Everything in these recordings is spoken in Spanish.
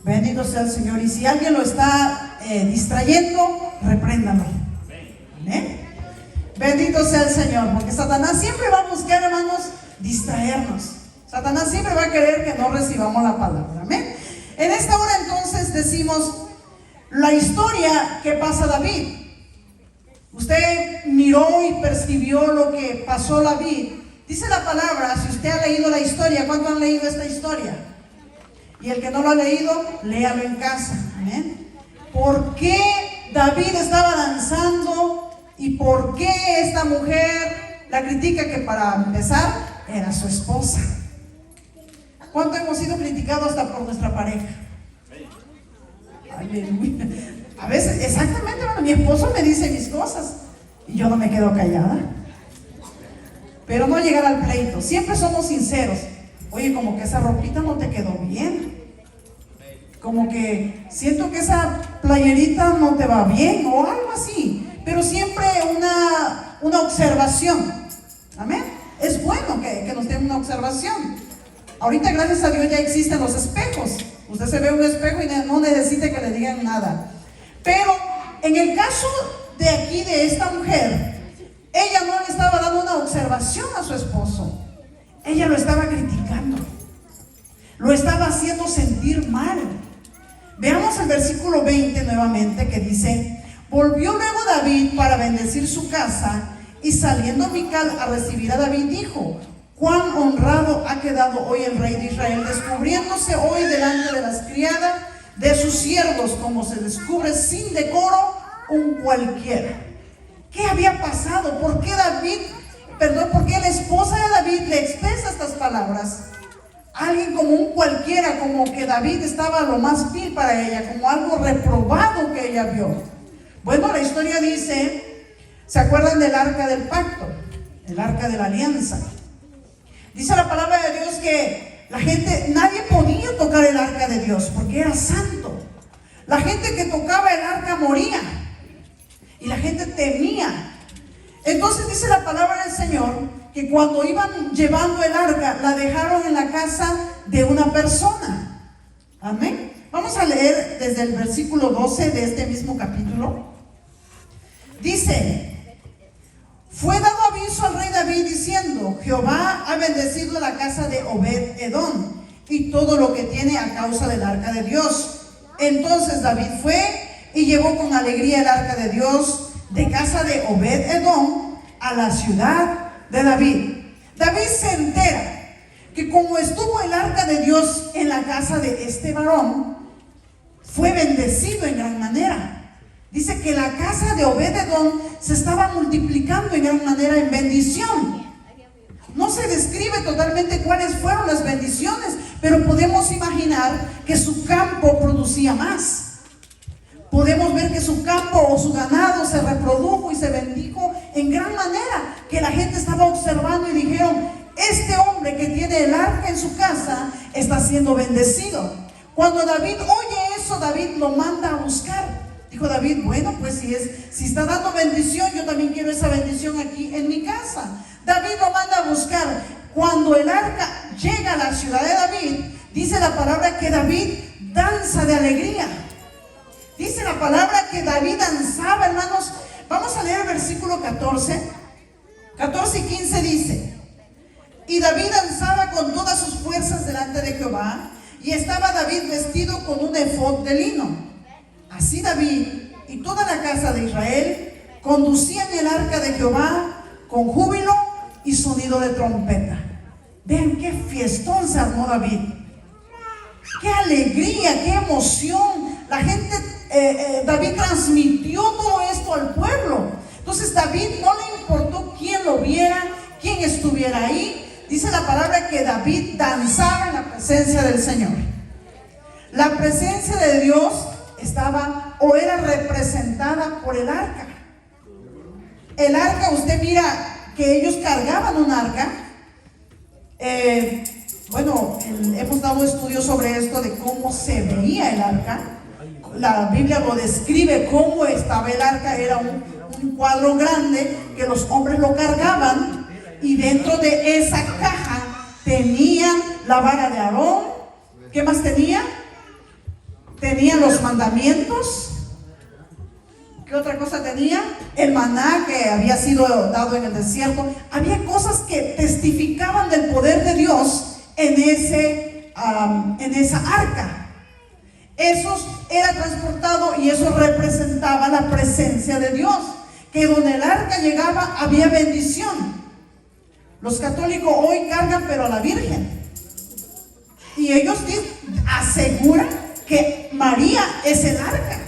Bendito sea el Señor. Y si alguien lo está distrayendo, repréndalo. Amén. Bendito sea el Señor, porque Satanás siempre va a buscar, hermanos, distraernos. Satanás siempre va a querer que no recibamos la palabra. Amén. En esta hora entonces decimos la historia que pasa David. Usted miró y percibió lo que pasó David. Dice la palabra, si usted ha leído la historia, ¿cuántos han leído esta historia? Y el que no lo ha leído, léalo en casa. Amén. ¿Por qué David estaba danzando y por qué esta mujer la critica? Que para empezar era su esposa. ¿Cuánto hemos sido criticados hasta por nuestra pareja? Aleluya. A veces, exactamente, bueno, mi esposo me dice mis cosas y yo no me quedo callada. Pero no llegar al pleito. Siempre somos sinceros. Oye, como que esa ropita no te quedó bien. Como que siento que esa playerita no te va bien o algo así. Pero siempre una observación. Amén. Es bueno que nos den una observación. Ahorita, gracias a Dios, ya existen los espejos. Usted se ve un espejo y no necesita que le digan nada. Pero en el caso de aquí, de esta mujer, ella no le estaba dando una observación a su esposo. Ella lo estaba criticando. Lo estaba haciendo sentir mal. Veamos el versículo 20 nuevamente, que dice: volvió luego David para bendecir su casa, y saliendo Mical a recibir a David, dijo: cuán honrado ha quedado hoy el rey de Israel, descubriéndose hoy delante de las criadas de sus siervos, como se descubre sin decoro un cualquiera. ¿Qué había pasado? ¿Por qué por qué la esposa de David le expresa estas palabras? Alguien como un cualquiera, como que David estaba lo más vil para ella, como algo reprobado que ella vio. Bueno, la historia dice, ¿se acuerdan del arca del pacto? El arca de la alianza. Dice la palabra de Dios que la gente, nadie podía tocar el arca de Dios porque era santo. La gente que tocaba el arca moría y la gente temía. Entonces dice la palabra del Señor que cuando iban llevando el arca, la dejaron en la casa de una persona. Amén. Vamos a leer desde el versículo 12 de este mismo capítulo. Dice: fue dado aviso al rey David diciendo: Jehová ha bendecido la casa de Obed-Edom y todo lo que tiene a causa del arca de Dios. Entonces David fue y llevó con alegría el arca de Dios de casa de Obed-Edom a la ciudad de David. David se entera que como estuvo el arca de Dios en la casa de este varón, fue bendecido en gran manera. Dice que la casa de Obed-Edom se estaba multiplicando en gran manera en bendición. No se describe totalmente cuáles fueron las bendiciones, pero podemos imaginar que su campo producía más. Podemos ver que su campo o su ganado se reprodujo y se bendijo en gran manera, que la gente estaba observando y dijeron: este hombre que tiene el arca en su casa está siendo bendecido. Cuando David oye eso, David lo manda a buscar. Dijo David: bueno, pues si está dando bendición, yo también quiero esa bendición aquí en mi casa. David lo manda a buscar. Cuando el arca llega a la ciudad de David, dice la palabra que David danza de alegría. Dice la palabra que David danzaba, hermanos. Vamos a leer el versículo 14 y 15 dice: y David danzaba con todas sus fuerzas delante de Jehová, y estaba David vestido con un efod de lino. Así David y toda la casa de Israel conducían el arca de Jehová con júbilo y sonido de trompeta. Vean qué fiestón se armó David. Qué alegría, qué emoción. La gente, David transmitió todo esto al pueblo. Entonces David no le importó quién lo viera, quién estuviera ahí. Dice la palabra que David danzaba en la presencia del Señor. La presencia de Dios estaba o era representada por el arca. El arca, usted mira que ellos cargaban un arca. Hemos dado estudios sobre esto de cómo se veía el arca. La Biblia lo describe cómo estaba el arca. Era un cuadro grande que los hombres lo cargaban, y dentro de esa caja tenían la vara de Aarón. ¿Qué más tenía? tenían los mandamientos. ¿Qué otra cosa tenía? El maná que había sido dado en el desierto. Había cosas que testificaban del poder de Dios en esa arca. Eso era transportado y eso representaba la presencia de Dios. Que donde el arca llegaba había bendición. Los católicos hoy cargan pero a la Virgen. Y ellos aseguran que María es el arca.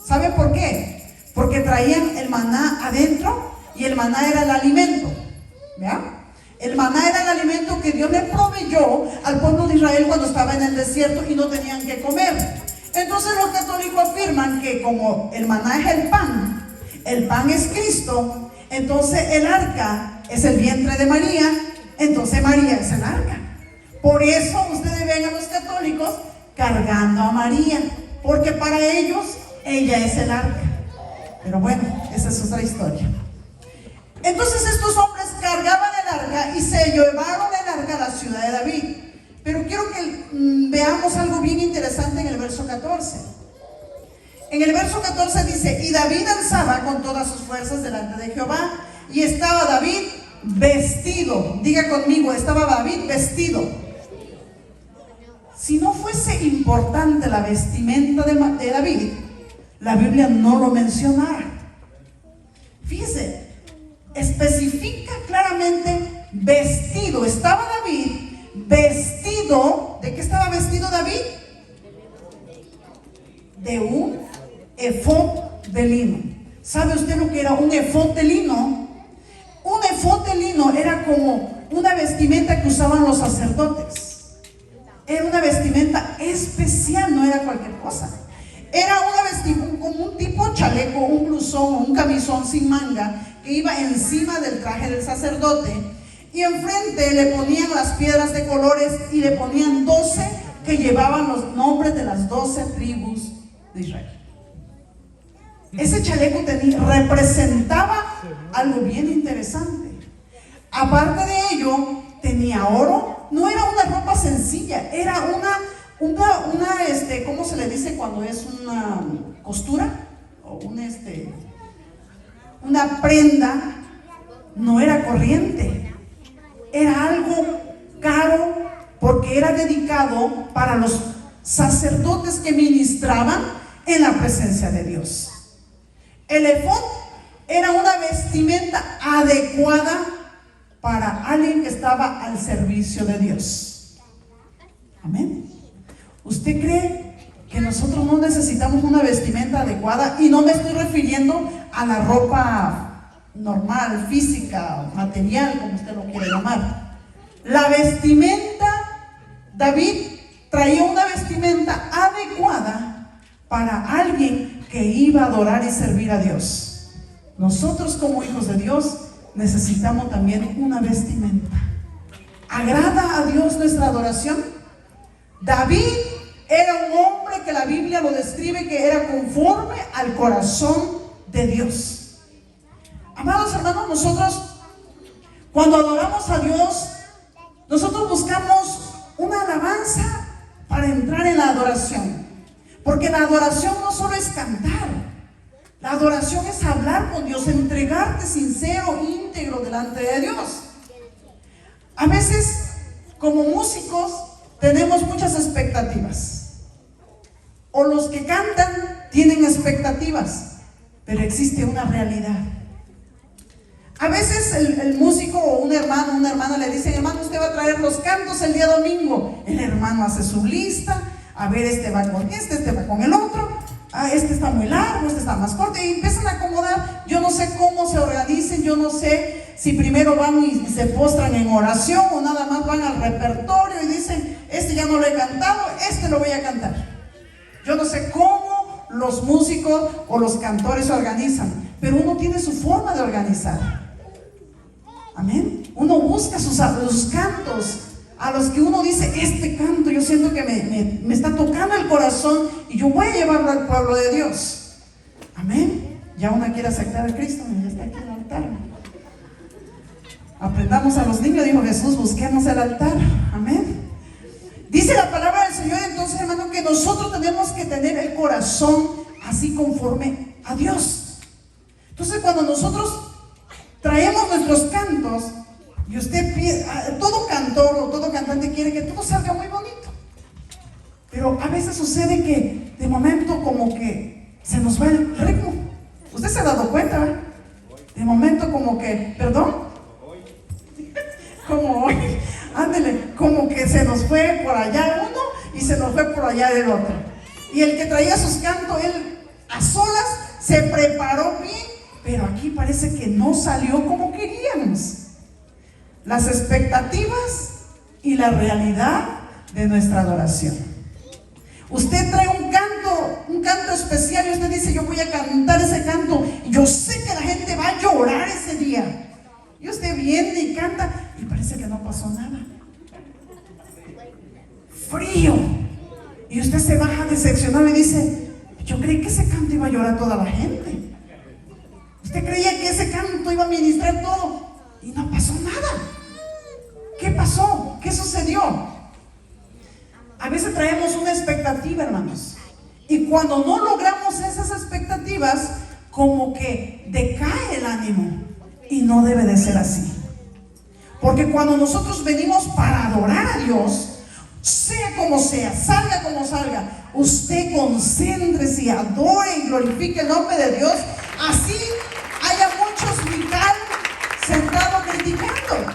¿Sabe por qué? Porque traían el maná adentro y el maná era el alimento. ¿Vean? El maná era el alimento que Dios le proveyó al pueblo de Israel cuando estaba en el desierto y no tenían que comer. Entonces los católicos afirman que como el maná es el pan es Cristo, entonces el arca es el vientre de María, entonces María es el arca. Por eso ustedes ven a los católicos cargando a María, porque para ellos ella es el arca. Pero bueno, esa es otra historia. Entonces estos hombres cargaban el arca y se llevaron el arca a la ciudad de David. Pero quiero que veamos algo bien interesante en el verso 14. En el verso 14 dice: y David alzaba con todas sus fuerzas delante de Jehová, y estaba David vestido. Diga conmigo, estaba David vestido. Si no fuese importante la vestimenta de David, la Biblia no lo mencionara. Fíjese, especifica claramente vestido. Estaba David vestido. ¿De qué estaba vestido David? De un efod de lino. ¿Sabe usted lo que era un efod de lino? Un efod de lino era como una vestimenta que usaban los sacerdotes. Era una vestimenta especial, no era cualquier cosa. Era una vestimenta como un tipo chaleco, un blusón, un camisón sin manga que iba encima del traje del sacerdote, y enfrente le ponían las piedras de colores y le ponían 12 que llevaban los nombres de las 12 tribus de Israel. Ese chaleco representaba algo bien interesante. Aparte de ello, tenía oro. No era una ropa sencilla, era ¿cómo se le dice cuando es una costura? O una prenda. No era corriente, era algo caro, porque era dedicado para los sacerdotes que ministraban en la presencia de Dios. El efod era una vestimenta adecuada para alguien que estaba al servicio de Dios. Amén. ¿Usted cree que nosotros no necesitamos una vestimenta adecuada? Y no me estoy refiriendo a la ropa normal, física, material, como usted lo quiere llamar. La vestimenta, David traía una vestimenta adecuada para alguien que iba a adorar y servir a Dios. Nosotros como hijos de Dios necesitamos también una vestimenta. ¿Agrada a Dios nuestra adoración? David era un hombre que la Biblia lo describe que era conforme al corazón de Dios. Amados hermanos, nosotros cuando adoramos a Dios, nosotros buscamos una alabanza para entrar en la adoración. Porque la adoración no solo es cantar, la adoración es hablar con Dios, entregarte sincero, íntegro delante de Dios. A veces, como músicos, tenemos muchas expectativas. O los que cantan tienen expectativas, pero existe una realidad. A veces el músico o un hermano, una hermana le dicen: hermano, usted va a traer los cantos el día domingo. El hermano hace su lista. A ver, este va con este va con el otro. Este está muy largo, este está más corto. Y empiezan a acomodar. Yo no sé cómo se organicen, yo no sé si primero van y se postran en oración o nada más van al repertorio y dicen: este ya no lo he cantado, este lo voy a cantar. Yo no sé cómo los músicos o los cantores se organizan, pero uno tiene su forma de organizar. Amén. Uno busca sus cantos a los que uno dice: este canto yo siento que me está tocando el corazón y yo voy a llevarlo al pueblo de Dios. Amén. Ya una quiere aceptar a Cristo, ya está aquí en el altar. Aprendamos a los niños, dijo Jesús, busquemos el altar. Amén. Dice la palabra del Señor entonces, hermano, que nosotros tenemos tener el corazón así conforme a Dios. Entonces, cuando nosotros traemos nuestros cantos, y usted, todo cantor o todo cantante quiere que todo salga muy bonito. Pero a veces sucede que de momento como que se nos va el ritmo. ¿Usted se ha dado cuenta, ¿verdad? De momento como que, ¿perdón? Como hoy, ándele, como que se nos fue por allá uno y se nos fue por allá el otro. Y el que traía sus cantos, él a solas se preparó bien, pero aquí parece que no salió como queríamos. Las expectativas y la realidad de nuestra adoración. Usted trae un canto especial y usted dice, yo voy a cantar ese canto y yo sé que la gente va a llorar ese día. Y usted viene y canta y parece que no pasó nada. Frío. Y usted se baja decepcionado y dice, yo creí que ese canto iba a llorar toda la gente. Usted creía que ese canto iba a ministrar todo y no pasó nada. ¿Qué pasó? ¿Qué sucedió? A veces traemos una expectativa, hermanos, y cuando no logramos esas expectativas, como que decae el ánimo, y no debe de ser así. Porque cuando nosotros venimos para adorar a Dios, sea como sea, salga como salga, usted concéntrese y adore y glorifique el nombre de Dios. Así haya muchos Mical sentados criticando.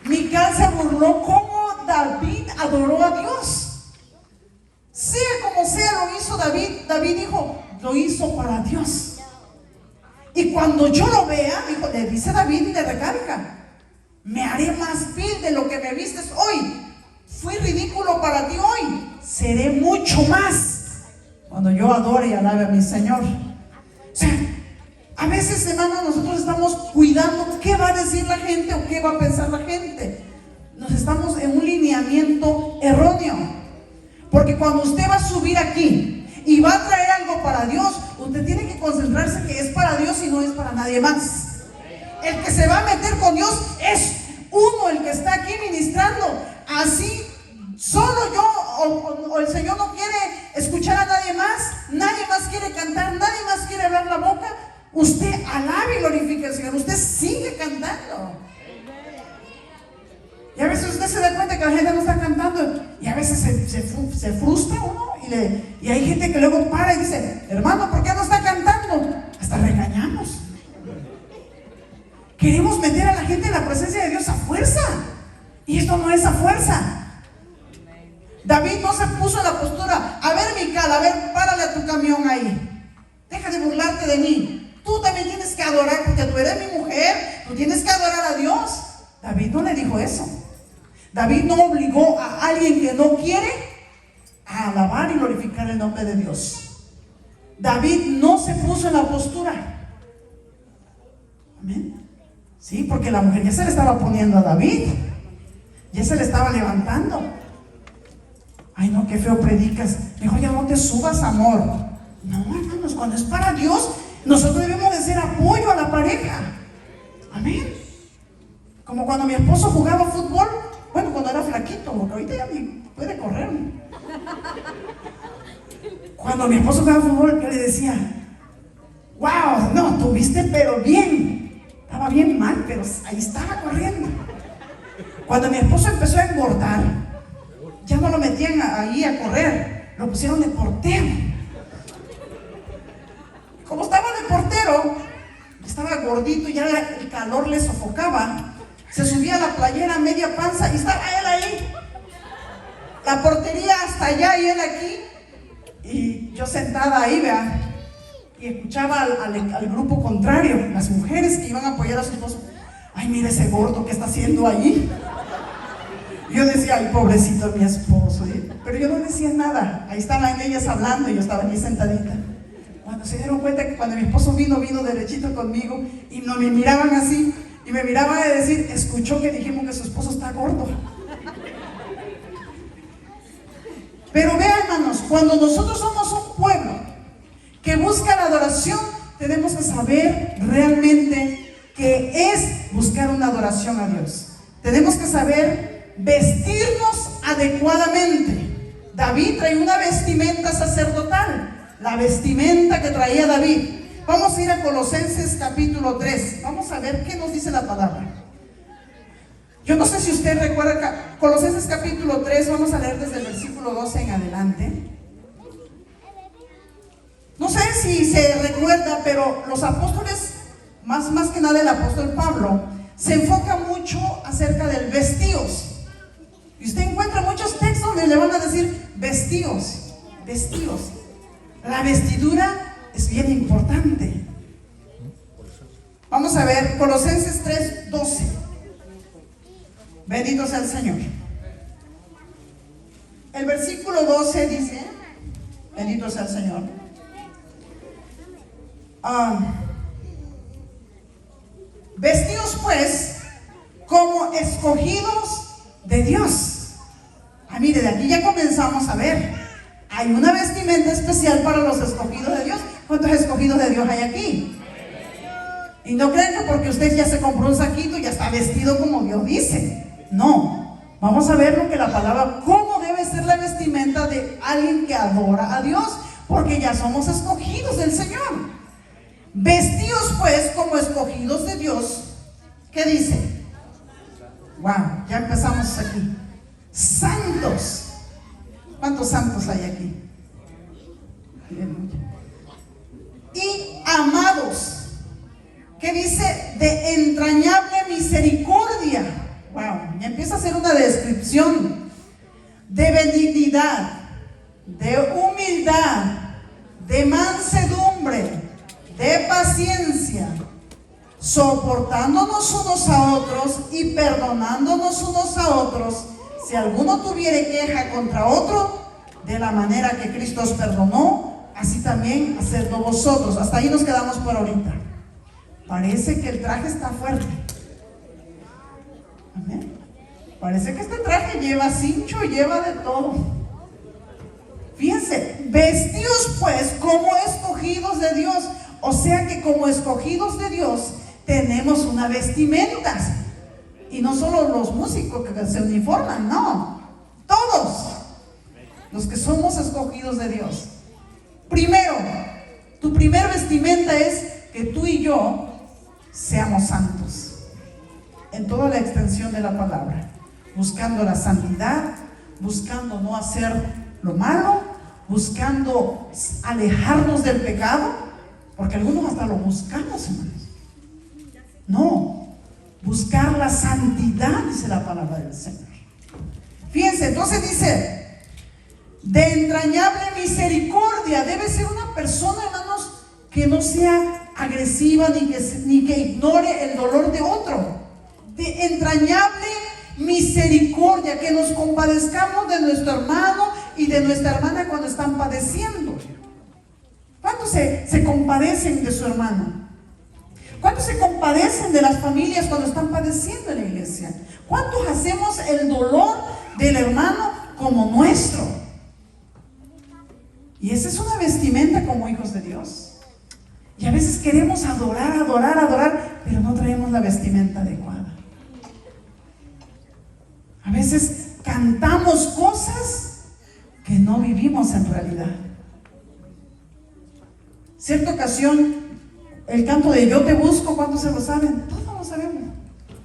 Mical se burló como David adoró a Dios. Sea como sea, lo hizo David. David dijo, lo hizo para Dios. Y cuando yo lo vea, dijo, le dice David y le recalca, me haré más vil de lo que me vistes hoy. Fui ridículo para ti hoy. Seré mucho más cuando yo adore y alabe a mi Señor. O sea, a veces, hermanos, nosotros estamos cuidando qué va a decir la gente o qué va a pensar la gente. Nos estamos en un lineamiento erróneo. Porque cuando usted va a subir aquí y va a traer algo para Dios, usted tiene que concentrarse que es para Dios y no es para nadie más. El que se va a meter con Dios es uno, el que está aquí ministrando. Así, solo yo o el Señor no quiere escuchar a nadie más quiere cantar, nadie más quiere abrir la boca. Usted alabe y glorifique al Señor, usted sigue cantando. Y a veces usted se da cuenta que la gente no está cantando y a veces se frustra uno y hay gente que luego para y dice, hermano, ¿por qué no está cantando? Hasta regañamos. Queremos meter a la gente en la presencia de Dios a fuerza y esto no es a fuerza. David no se puso en la postura, a ver Mical, a ver, párale a tu camión ahí, deja de burlarte de mí, tú también tienes que adorar porque tú eres mi mujer, tú tienes que adorar a Dios. David no le dijo eso. David no obligó a alguien que no quiere a alabar y glorificar el nombre de Dios. David no se puso en la postura. Amén. Sí, porque la mujer ya se le estaba poniendo a David, ya se le estaba levantando. Ay, no, qué feo predicas. Mejor ya no te subas, amor. No, hermanos, cuando es para Dios, nosotros debemos de ser apoyo a la pareja. Amén. Como cuando mi esposo jugaba fútbol, bueno, cuando era flaquito, porque ahorita ya ni puede correr. Cuando mi esposo jugaba fútbol, yo le decía, wow, no, tuviste pero bien. Estaba bien mal, pero ahí estaba corriendo. Cuando mi esposo empezó a engordar, ya no lo metían ahí a correr, lo pusieron de portero. Como estaba de portero, estaba gordito y ya el calor le sofocaba. Se subía a la playera media panza y estaba él ahí. La portería hasta allá y él aquí. Y yo sentada ahí, vea, y escuchaba al grupo contrario, las mujeres que iban a apoyar a su esposo. Ay, mira ese gordo que está haciendo ahí. Y yo decía, ay, pobrecito mi esposo. Pero yo no decía nada. Ahí estaban ellas hablando y yo estaba aquí sentadita. Cuando se dieron cuenta que cuando mi esposo vino derechito conmigo y no me miraban así. Y me miraba de decir, escuchó que dijimos que su esposo está gordo. Pero vean, hermanos, cuando nosotros somos un pueblo que busca la adoración, tenemos que saber realmente qué es buscar una adoración a Dios. Tenemos que saber vestirnos adecuadamente. David traía una vestimenta sacerdotal, la vestimenta que traía David. Vamos a ir a Colosenses capítulo 3. Vamos a ver qué nos dice la palabra. Yo no sé si usted recuerda, Colosenses capítulo 3, vamos a leer desde el versículo 12 en adelante. No sé si se recuerda, pero los apóstoles, más que nada el apóstol Pablo, se enfoca mucho acerca del vestíos. Y usted encuentra muchos textos donde le van a decir vestíos, vestíos. La vestidura es bien importante. Vamos a ver Colosenses 3:12. Bendito sea el Señor. El versículo 12 dice, bendito sea el Señor. Vestidos pues como escogidos de Dios. Mire, de aquí ya comenzamos a ver. Hay una vestimenta especial para los escogidos de Dios. ¿Cuántos escogidos de Dios hay aquí? Y no crean que porque usted ya se compró un saquito ya está vestido como Dios dice. No, vamos a ver lo que la palabra, cómo debe ser la vestimenta de alguien que adora a Dios, porque ya somos escogidos del Señor. Vestidos pues como escogidos de Dios. ¿Qué dice? Wow, ya empezamos aquí. Santos. ¿Cuántos santos hay aquí? Y amados. ¿Qué dice? De entrañable misericordia. Wow, ya empieza a hacer una descripción de benignidad, de humildad, de mansedumbre, de paciencia, soportándonos unos a otros y perdonándonos unos a otros, si alguno tuviere queja contra otro, de la manera que Cristo os perdonó, así también hacedlo vosotros. Hasta ahí nos quedamos por ahorita. Parece que el traje está fuerte. Amén. Parece que este traje lleva cincho, lleva de todo. Fíjense, vestidos pues como escogidos de Dios. O sea que como escogidos de Dios tenemos una vestimenta. Y no solo los músicos que se uniforman, no. Todos los que somos escogidos de Dios. Primero, tu primer vestimenta es que tú y yo seamos santos. En toda la extensión de la palabra. Buscando la santidad, buscando no hacer lo malo, buscando alejarnos del pecado, porque algunos hasta lo buscamos, hermanos. No, buscar la santidad, dice la palabra del Señor. Fíjense, entonces dice, de entrañable misericordia. Debe ser una persona, hermanos, que no sea agresiva ni que ignore el dolor de otro. De entrañable misericordia, que nos compadezcamos de nuestro hermano y de nuestra hermana cuando están padeciendo. ¿Cuántos se compadecen de su hermano? ¿Cuántos se compadecen de las familias cuando están padeciendo en la iglesia? ¿Cuántos hacemos el dolor del hermano como nuestro? Y esa es una vestimenta como hijos de Dios. Y a veces queremos adorar, pero no traemos la vestimenta adecuada. A veces cantamos cosas que no vivimos en realidad. Cierta ocasión, el canto de Yo te busco, ¿cuántos se lo saben? Todos lo sabemos.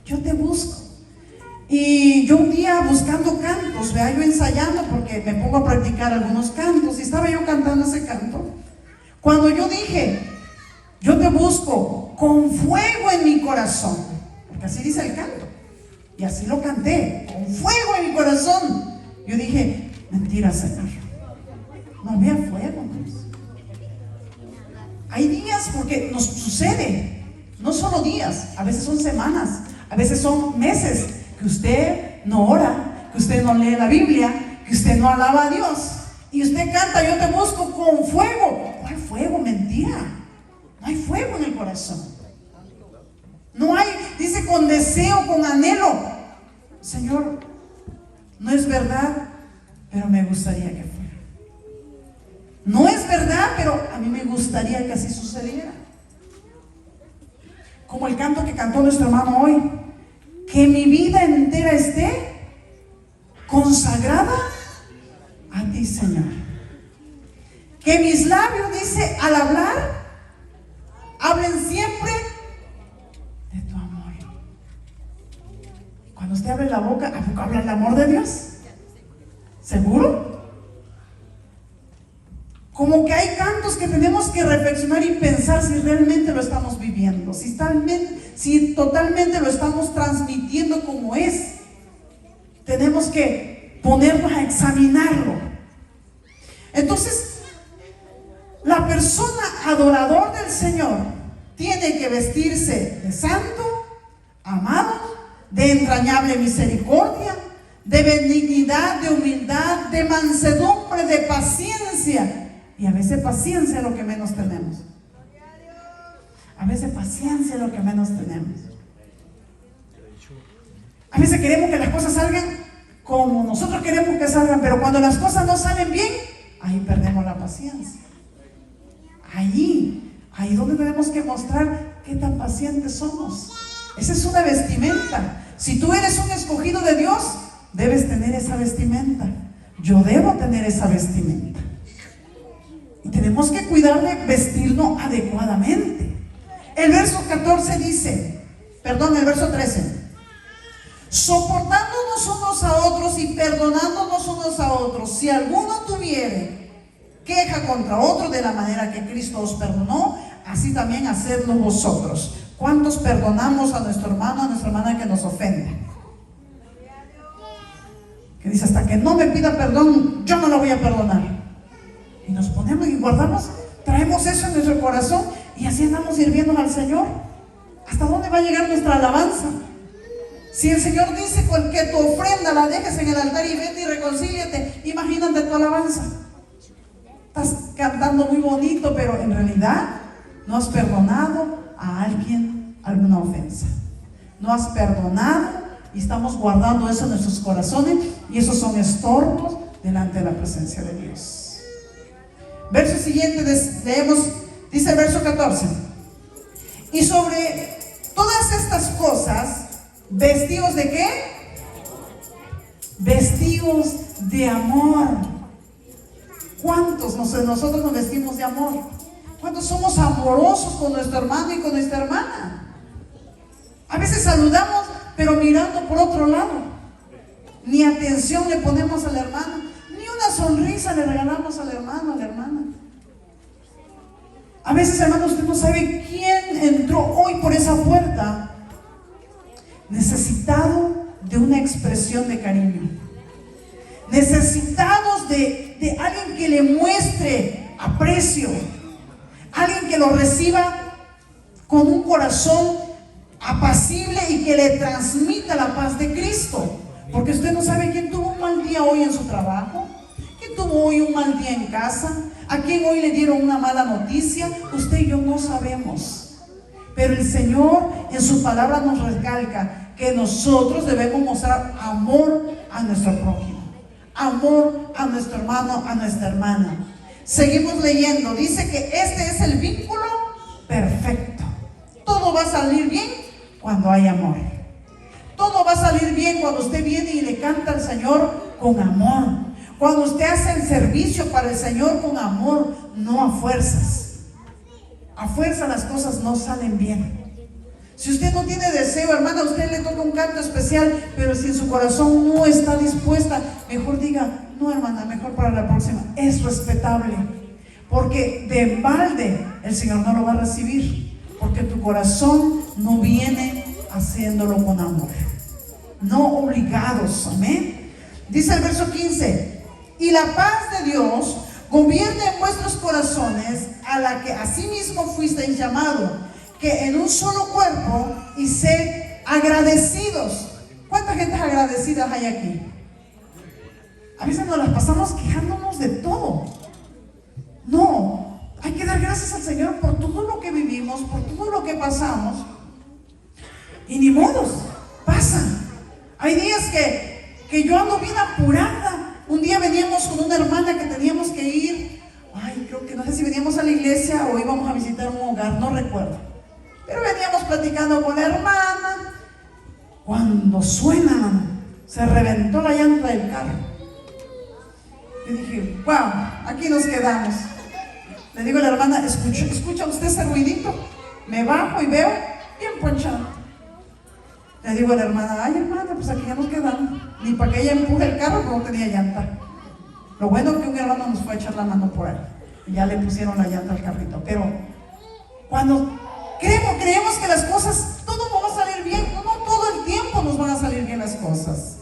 Yo te busco. Y yo un día buscando cantos, yo ensayando porque me pongo a practicar algunos cantos, y estaba yo cantando ese canto, cuando yo dije, yo te busco con fuego en mi corazón, porque así dice el canto, y así lo canté, con fuego en mi corazón. Yo dije, mentira, Señor, no había fuego. Hay días, porque nos sucede, no solo días, a veces son semanas, a veces son meses, que usted no ora, que usted no lee la Biblia, que usted no alaba a Dios, y usted canta, yo te busco con fuego. ¿Cuál fuego? Mentira, no hay fuego en el corazón. No hay, dice, con deseo, con anhelo. Señor, no es verdad, pero me gustaría que fuera. No es verdad, pero a mí me gustaría que así sucediera. Como el canto que cantó nuestro hermano hoy, que mi vida entera esté consagrada a ti, ti, Señor. Que mis labios, dice, al hablar, hablen siempre de tu amor. Cuando usted abre la boca, ¿a poco habla el amor de Dios? ¿Seguro? Como que hay cantos que tenemos que reflexionar y pensar si realmente lo estamos viviendo, si totalmente lo estamos transmitiendo como es. Tenemos que ponernos a examinarlo. Entonces, la persona adorador del Señor tiene que vestirse de santo, amado, de entrañable misericordia, de benignidad, de humildad, de mansedumbre, de paciencia. Y a veces paciencia es lo que menos tenemos. A veces paciencia es lo que menos tenemos. A veces queremos que las cosas salgan como nosotros queremos que salgan, pero cuando las cosas no salen bien, ahí perdemos la paciencia. Ahí donde tenemos que mostrar qué tan pacientes somos. Esa es una vestimenta. Si tú eres un escogido de Dios, debes tener esa vestimenta. Yo debo tener esa vestimenta. Y tenemos que cuidar de vestirnos adecuadamente. El verso 14 dice, el verso 13. Soportándonos unos a otros y perdonándonos unos a otros, si alguno tuviere queja contra otro, de la manera que Cristo os perdonó, así también hacedlo vosotros. ¿Cuántos perdonamos a nuestro hermano, a nuestra hermana que nos ofende? Que dice, hasta que no me pida perdón, yo no lo voy a perdonar. Y nos ponemos y guardamos, traemos eso en nuestro corazón y así andamos sirviendo al Señor. ¿Hasta dónde va a llegar nuestra alabanza? Si el Señor dice que tu ofrenda la dejes en el altar y vete y reconcíliate, imagínate tu alabanza. Estás cantando muy bonito, pero en realidad no has perdonado a alguien alguna ofensa. No has perdonado y estamos guardando eso en nuestros corazones y esos son estorbos delante de la presencia de Dios. Verso siguiente, leemos, dice el verso 14. Y sobre todas estas cosas, ¿vestidos de qué? Vestidos de amor. ¿Cuántos nosotros nos vestimos de amor? ¿Cuántos somos amorosos con nuestro hermano y con nuestra hermana? A veces saludamos, pero mirando por otro lado. Ni atención le ponemos al hermano, ni una sonrisa le regalamos al hermano, a la hermana. A veces, hermano, usted no sabe quién entró hoy por esa puerta necesitado de una expresión de cariño, necesitados de alguien que le muestre aprecio, alguien que lo reciba con un corazón apacible y que le transmita la paz de Cristo. Porque usted no sabe quién tuvo un mal día hoy en su trabajo, quién tuvo hoy un mal día en casa, a quién hoy le dieron una mala noticia. Usted y yo no sabemos, pero el Señor en su palabra nos recalca que nosotros debemos mostrar amor a nuestro prójimo, amor a nuestro hermano, a nuestra hermana. Seguimos leyendo, dice que este es el vínculo perfecto. Todo va a salir bien cuando hay amor. Todo va a salir bien cuando usted viene y le canta al Señor con amor. Cuando usted hace el servicio para el Señor con amor, no a fuerzas. A fuerza las cosas no salen bien. Si usted no tiene deseo, hermana, a usted le toca un canto especial, pero si en su corazón no está dispuesta, mejor diga, no, hermana, mejor para la próxima. Es respetable, porque de balde el Señor no lo va a recibir, porque tu corazón no viene haciéndolo con amor, no obligados. Amén. Dice el verso 15: y la paz de Dios gobierne en vuestros corazones, a la que asimismo fuisteis llamados, que en un solo cuerpo, y sed agradecidos. ¿Cuántas gentes agradecidas hay aquí? A veces nos las pasamos quejándonos de todo. No, hay que dar gracias al Señor por todo lo que vivimos, por todo lo que pasamos. Y ni modos, pasan. Hay días que yo ando bien apurada. Un día veníamos con una hermana que teníamos que ir, creo que no sé si veníamos a la iglesia o íbamos a visitar un hogar, no recuerdo. Pero veníamos platicando con la hermana. Cuando suena, se reventó la llanta del carro. Y dije, wow, aquí nos quedamos. Le digo a la hermana, ¿escucha usted ese ruidito? Me bajo y veo bien ponchado. Le digo a la hermana, ay hermana, pues aquí ya nos quedamos. Ni para que ella empuje el carro, porque no tenía llanta. Lo bueno que un hermano nos fue a echar la mano por ahí. Y ya le pusieron la llanta al carrito. Pero cuando creemos que las cosas, todo no va a salir bien. No todo el tiempo nos van a salir bien las cosas.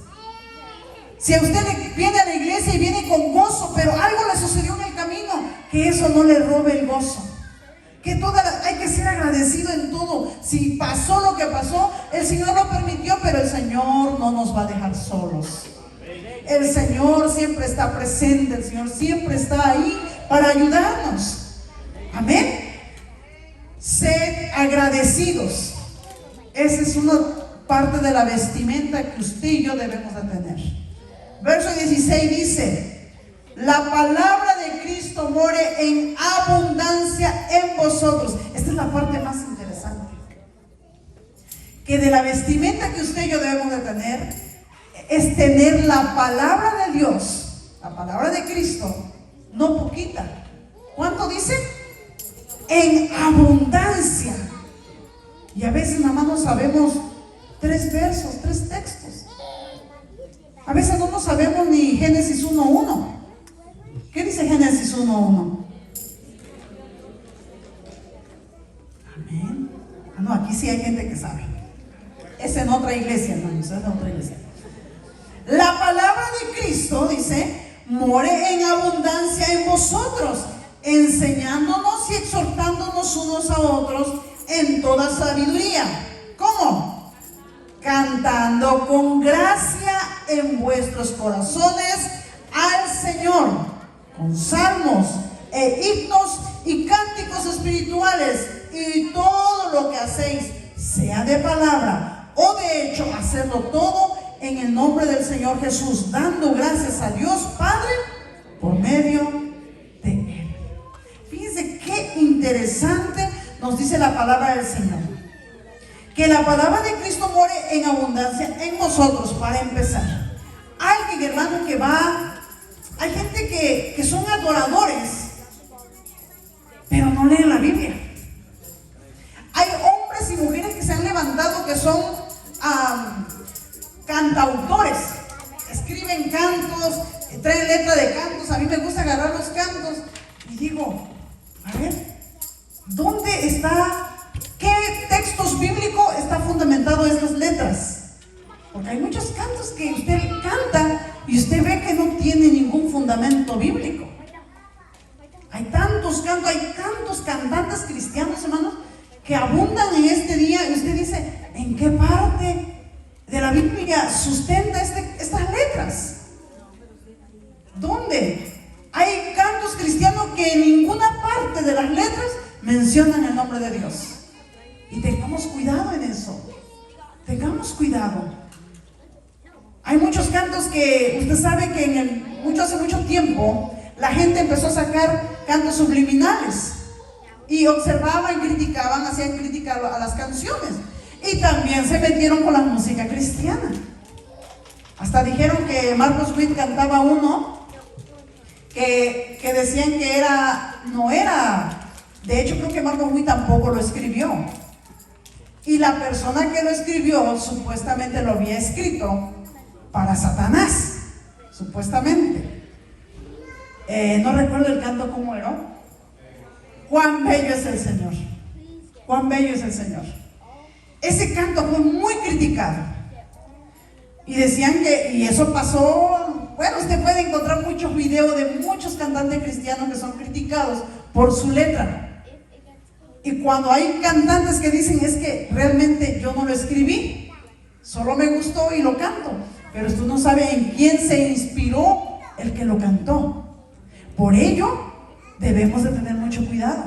Si a usted viene a la iglesia y viene con gozo, pero algo le sucedió en el camino, que eso no le robe el gozo. Que hay que ser agradecido en todo. Si pasó lo que pasó, el Señor lo permitió, pero el Señor no nos va a dejar solos. El Señor siempre está presente, el Señor siempre está ahí para ayudarnos. Amén. Sed agradecidos. Esa es una parte de la vestimenta que usted y yo debemos de tener. Verso 16 dice: la palabra de Cristo more en abundancia en vosotros. Esta es la parte más interesante. Que de la vestimenta que usted y yo debemos de tener es tener la palabra de Dios, la palabra de Cristo, no poquita. ¿Cuánto dice? En abundancia. Y a veces nada más no sabemos 3 versos, 3 textos. A veces no nos sabemos ni Génesis 1:1. ¿Qué dice Génesis 1:1? Amén. No, aquí sí hay gente que sabe. Es en otra iglesia, hermanos, es en otra iglesia. La palabra de Cristo, dice, more en abundancia en vosotros, enseñándonos y exhortándonos unos a otros en toda sabiduría. ¿Cómo? Cantando con gracia en vuestros corazones al Señor, con salmos e himnos y cánticos espirituales, y todo lo que hacéis, sea de palabra o de hecho, hacerlo todo en el nombre del Señor Jesús, dando gracias a Dios Padre por medio de Él. Fíjense qué interesante nos dice la palabra del Señor. Que la palabra de Cristo more en abundancia en vosotros, para empezar. Alguien, hermano, que va... Hay gente que son adoradores, pero no leen la Biblia. Hay hombres y mujeres que se han levantado que son cantautores. Escriben cantos, traen letra de cantos. A mí me gusta agarrar los cantos y digo, a ver, ¿dónde está... ¿Qué textos bíblicos está fundamentado estas letras? Porque hay muchos cantos que usted canta y usted ve que no tiene ningún fundamento bíblico. Hay tantos cantos, hay tantos cantantes cristianos, hermanos, que abundan en este día, y usted dice, ¿en qué parte de la Biblia sustenta estas letras? ¿Dónde? Hay cantos cristianos que en ninguna parte de las letras mencionan el nombre de Dios. Y tengamos cuidado en eso. Tengamos cuidado. Hay muchos cantos que usted sabe que hace mucho tiempo la gente empezó a sacar cantos subliminales y observaban, criticaban, hacían crítica a las canciones, y también se metieron con la música cristiana. Hasta dijeron que Marcos Witt cantaba uno que decían que no era. De hecho, creo que Marcos Witt tampoco lo escribió. Y la persona que lo escribió supuestamente lo había escrito para Satanás, supuestamente. No recuerdo el canto cómo era. Cuán bello es el Señor. Cuán bello es el Señor. Ese canto fue muy criticado. Y decían y eso pasó. Bueno, usted puede encontrar muchos videos de muchos cantantes cristianos que son criticados por su letra. Y cuando hay cantantes que dicen, es que realmente yo no lo escribí, solo me gustó y lo canto, pero usted no sabe en quién se inspiró el que lo cantó. Por ello debemos de tener mucho cuidado.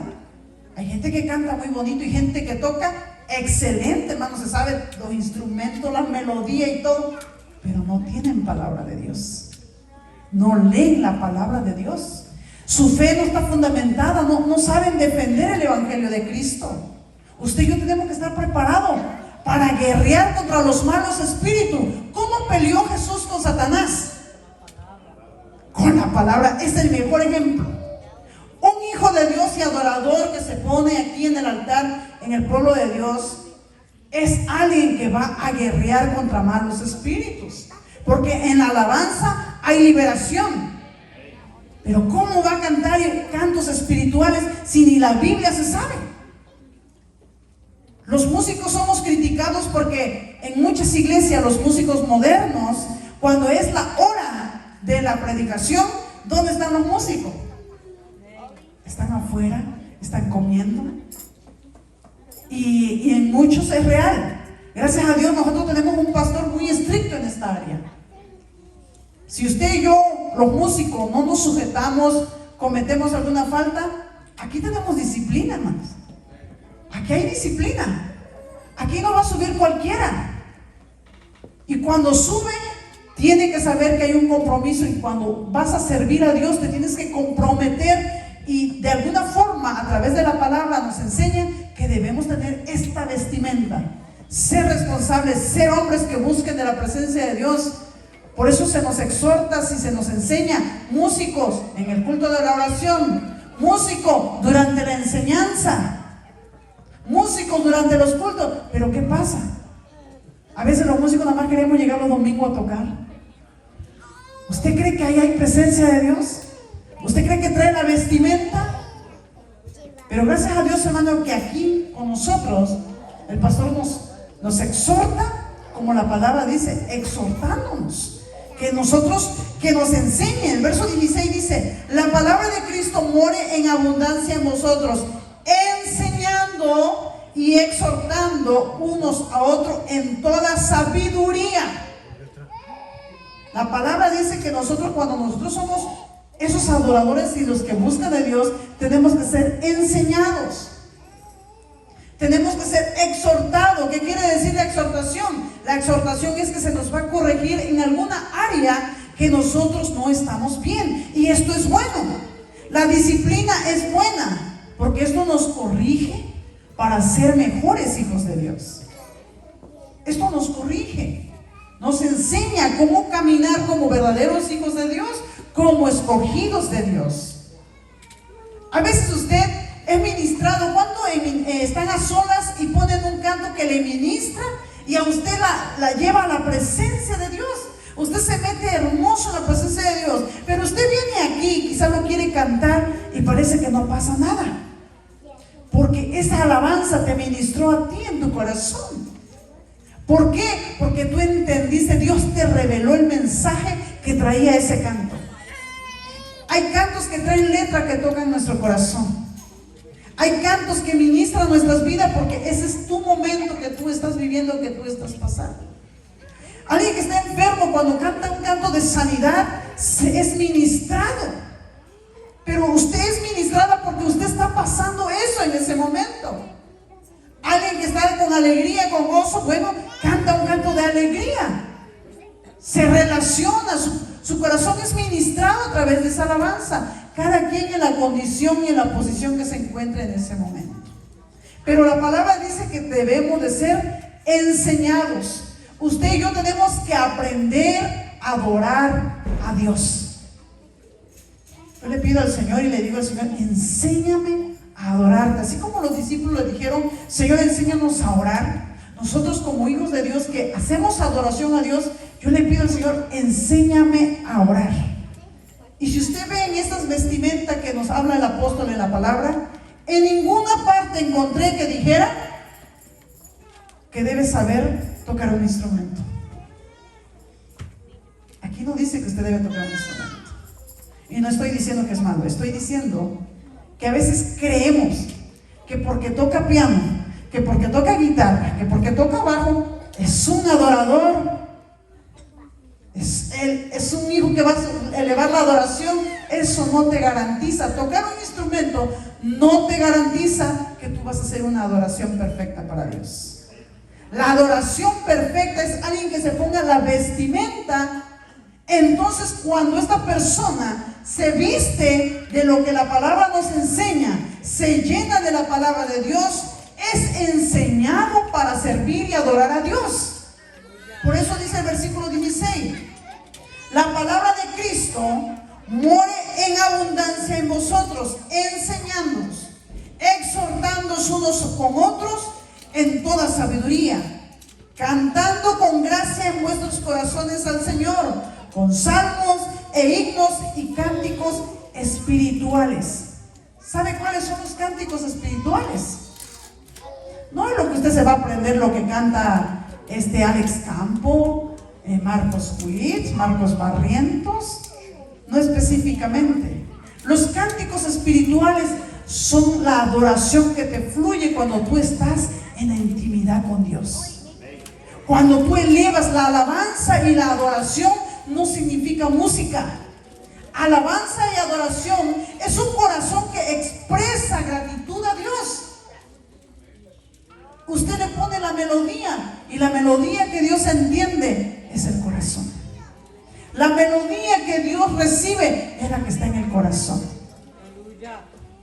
Hay gente que canta muy bonito y gente que toca excelente, hermano, se sabe los instrumentos, la melodía y todo, pero no tienen palabra de Dios, no leen la palabra de Dios. Su fe no está fundamentada, no saben defender el Evangelio de Cristo. Usted y yo tenemos que estar preparados para guerrear contra los malos espíritus. ¿Cómo peleó Jesús con Satanás? con la palabra. Es el mejor ejemplo. Un hijo de Dios y adorador que se pone aquí en el altar, en el pueblo de Dios, es alguien que va a guerrear contra malos espíritus. Porque en la alabanza hay liberación. Pero ¿cómo va a cantar cantos espirituales si ni la Biblia se sabe? Los músicos somos criticados porque en muchas iglesias, los músicos modernos, cuando es la hora de la predicación, ¿dónde están los músicos? Están afuera, están comiendo. Y en muchos es real. Gracias a Dios nosotros tenemos un pastor muy estricto en esta área. Si usted y yo, los músicos, no nos sujetamos, cometemos alguna falta, aquí tenemos disciplina, hermanos. Aquí hay disciplina. Aquí no va a subir cualquiera. Y cuando sube, tiene que saber que hay un compromiso. Y cuando vas a servir a Dios, te tienes que comprometer. Y de alguna forma, a través de la palabra, nos enseña que debemos tener esta vestimenta. Ser responsables, ser hombres que busquen de la presencia de Dios. Por eso se nos exhorta, si se nos enseña, músicos en el culto de la oración, músicos durante la enseñanza, músicos durante los cultos. Pero ¿qué pasa? A veces los músicos nada más queremos llegar los domingos a tocar. ¿Usted cree que ahí hay presencia de Dios? ¿Usted cree que trae la vestimenta? Pero gracias a Dios, hermano, que aquí con nosotros el pastor nos exhorta, como la palabra dice, exhortándonos. Que nosotros, que nos enseñe. El verso 16 dice: la palabra de Cristo more en abundancia en vosotros, enseñando y exhortando unos a otros en toda sabiduría. La palabra dice que nosotros, cuando nosotros somos esos adoradores y los que buscan a Dios, tenemos que ser enseñados. Tenemos que ser exhortados. ¿Qué quiere decir la exhortación? La exhortación es que se nos va a corregir en alguna área que nosotros no estamos bien. Y esto es bueno. La disciplina es buena, porque esto nos corrige para ser mejores hijos de Dios. Esto nos corrige, nos enseña cómo caminar como verdaderos hijos de Dios, como escogidos de Dios. A veces usted es ministrado cuando están a solas y ponen un canto que le ministra y a usted la lleva a la presencia de Dios. Usted se mete hermoso en la presencia de Dios, pero usted viene aquí, quizás lo quiere cantar y parece que no pasa nada, porque esa alabanza te ministró a ti en tu corazón. ¿Por qué? Porque tú entendiste, Dios te reveló el mensaje que traía ese canto. Hay cantos que traen letra que tocan nuestro corazón. Hay cantos que ministran nuestras vidas porque ese es tu momento que tú estás viviendo, que tú estás pasando. Alguien que está enfermo, cuando canta un canto de sanidad, es ministrado. Pero usted es ministrada porque usted está pasando eso en ese momento. Alguien que está con alegría, con gozo, bueno, canta un canto de alegría. Se relaciona, su corazón es ministrado a través de esa alabanza. Cada quien en la condición y en la posición que se encuentre en ese momento. Pero la palabra dice que debemos de ser enseñados. Usted y yo tenemos que aprender a adorar a Dios. Yo le pido al Señor y le digo al Señor: enséñame a adorarte. Así como los discípulos le dijeron: Señor, enséñanos a orar. Nosotros como hijos de Dios que hacemos adoración a Dios, yo le pido al Señor: enséñame a orar. Y si usted ve en estas vestimentas que nos habla el apóstol en la palabra, en ninguna parte encontré que dijera que debe saber tocar un instrumento. Aquí no dice que usted debe tocar un instrumento. Y no estoy diciendo que es malo, estoy diciendo que a veces creemos que porque toca piano, que porque toca guitarra, que porque toca bajo, es un adorador. Es un hijo que va a elevar la adoración. Eso no te garantiza. Tocar un instrumento no te garantiza que tú vas a hacer una adoración perfecta para Dios. La adoración perfecta es alguien que se ponga la vestimenta. Entonces, cuando esta persona se viste de lo que la palabra nos enseña, se llena de la palabra de Dios, es enseñado para servir y adorar a Dios. Por eso dice el versículo 16: la palabra de Cristo more en abundancia en vosotros, enseñándoos, exhortándoos unos con otros en toda sabiduría, cantando con gracia en vuestros corazones al Señor, con salmos e himnos y cánticos espirituales. ¿Sabe cuáles son los cánticos espirituales? No es lo que usted se va a aprender, lo que canta Alex Campo, Marcos Witt, Marcos Barrientos, no específicamente. Los cánticos espirituales son la adoración que te fluye cuando tú estás en la intimidad con Dios. Cuando tú elevas la alabanza y la adoración, no significa música. Alabanza y adoración es un corazón que expresa gratitud a Dios. Usted le pone la melodía, y la melodía que Dios entiende es el corazón. La melodía que Dios recibe es la que está en el corazón.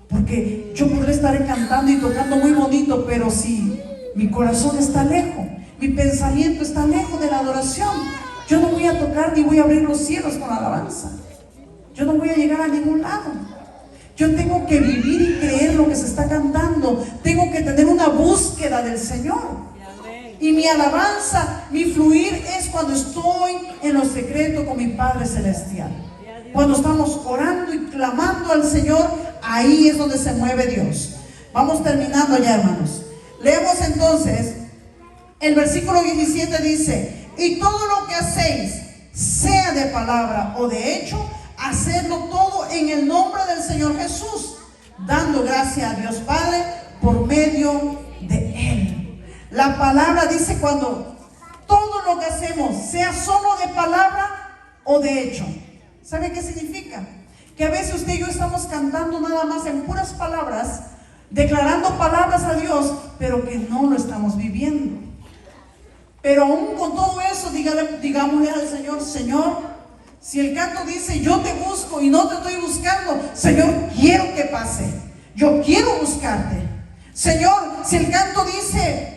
Porque yo podré estar cantando y tocando muy bonito, pero si mi corazón está lejos, mi pensamiento está lejos de la adoración, yo no voy a tocar ni voy a abrir los cielos con la alabanza. Yo no voy a llegar a ningún lado. Yo tengo que vivir y creer lo que se está cantando. Tengo que tener una búsqueda del Señor. Y mi alabanza, mi fluir es cuando estoy en lo secreto con mi Padre Celestial. Cuando estamos orando y clamando al Señor, ahí es donde se mueve Dios. Vamos terminando ya, hermanos. Leemos entonces, el versículo 17 dice: y todo lo que hacéis, sea de palabra o de hecho, hacedlo todo en el nombre del Señor Jesús, dando gracia a Dios Padre por medio de Él. La palabra dice cuando todo lo que hacemos, sea solo de palabra o de hecho. ¿Sabe qué significa? Que a veces usted y yo estamos cantando nada más en puras palabras, declarando palabras a Dios, pero que no lo estamos viviendo. Pero aún con todo eso, digámosle al Señor: Señor, si el canto dice yo te busco y no te estoy buscando, Señor, quiero que pase. Yo quiero buscarte. Señor, si el canto dice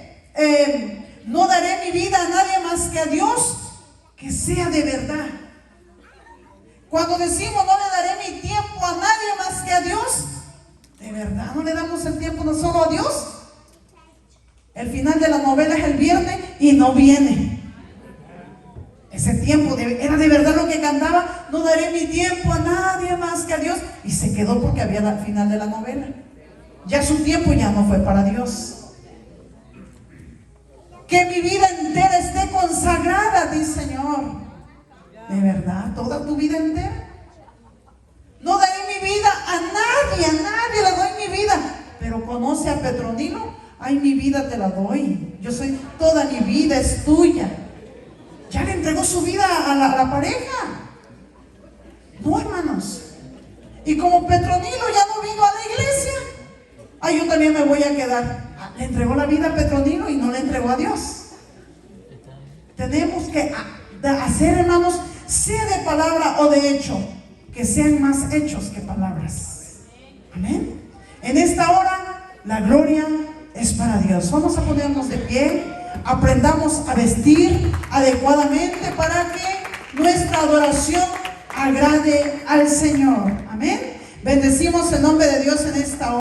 no daré mi vida a nadie más que a Dios, que sea de verdad. Cuando decimos no le daré mi tiempo a nadie más que a Dios, ¿de verdad no le damos el tiempo no solo a Dios? El final de la novela es el viernes y no viene. Ese tiempo era de verdad lo que cantaba: no daré mi tiempo a nadie más que a Dios. Y se quedó porque había el final de la novela. Ya su tiempo ya no fue para Dios. Que mi vida entera esté consagrada a ti, Señor. ¿De verdad? ¿Toda tu vida entera? No daré mi vida a nadie le doy mi vida. Pero conoce a Petronilo: ay, mi vida te la doy. Yo soy, toda mi vida es tuya. Ya le entregó su vida a la pareja. No, hermanos. Y como Petronilo ya no vino a la iglesia, ay, yo también me voy a quedar. Le entregó la vida a Petronilo y no le entregó a Dios. Tenemos que hacer, hermanos, sea de palabra o de hecho, que sean más hechos que palabras. Amén. En esta hora, la gloria es para Dios. Vamos a ponernos de pie. Aprendamos a vestir adecuadamente para que nuestra adoración agrade al Señor. Amén. Bendecimos el nombre de Dios en esta hora.